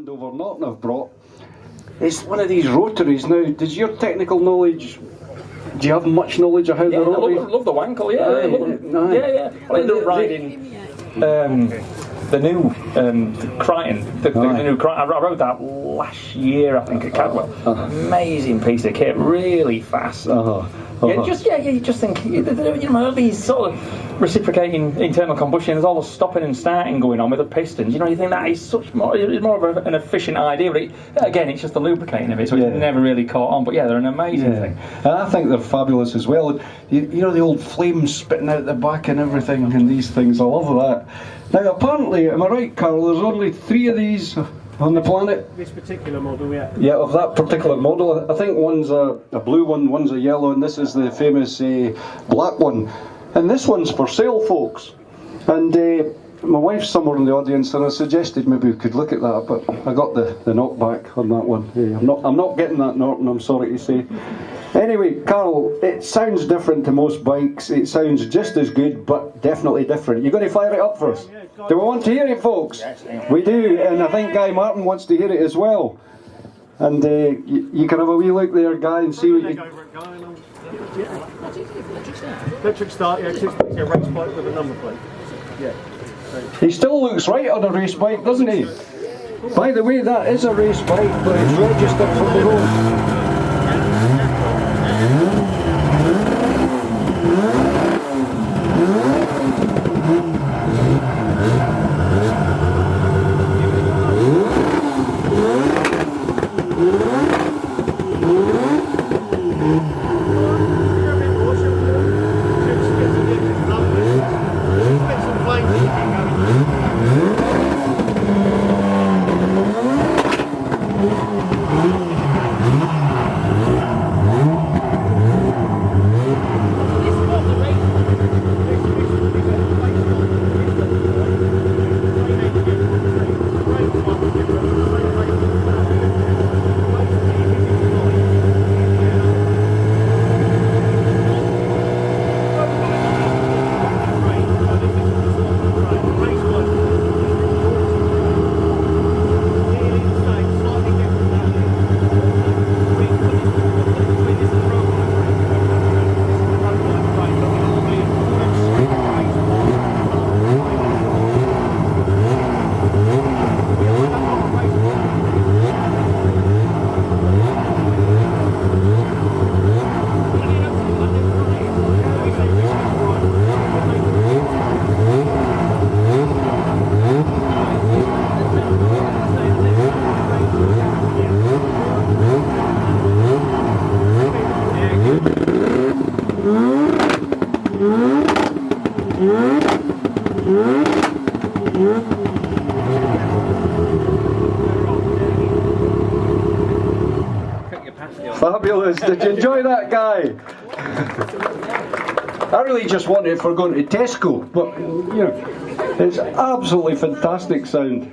Andover Norton I've brought. It's one of these rotaries. Now, does your technical knowledge, do you have much knowledge of how the rotary? I love the wankle, yeah. I ended up riding the new Crichton, the new Crichton. I rode that last year, I think, at Cadwell. Amazing piece of kit, really fast. You just think, these sort of reciprocating internal combustion, there's all the stopping and starting going on with the pistons. You think that is it's more of an efficient idea, but again, it's just the lubricating of it, so it's never really caught on. But they're an amazing thing. And I think they're fabulous as well. You know the old flames spitting out the back and everything, and these things, I love that. Now, apparently, am I right, Carl, there's only 3 of these on the planet? This particular model, yeah. Yeah, of that particular model. I think one's a blue one, one's a yellow, and this is the famous black one. And this one's for sale, folks. And my wife's somewhere in the audience, and I suggested maybe we could look at that, but I got the knockback on that one. I'm not getting that Norton, I'm sorry to say. Anyway, Carl, it sounds different to most bikes. It sounds just as good, but definitely different. You going to fire it up for us? Do we want to hear it, folks? Yes, we do, and I think Guy Martin wants to hear it as well. And you can have a wee look there, Guy, and see what you... Electric start, yeah, it's a race bike with a number plate. Yeah. He still looks right on a race bike, doesn't he? By the way, that is a race bike, but it's registered for the road. Fabulous, did you enjoy that, Guy? I really just wanted it for going to Tesco, but it's absolutely fantastic sound.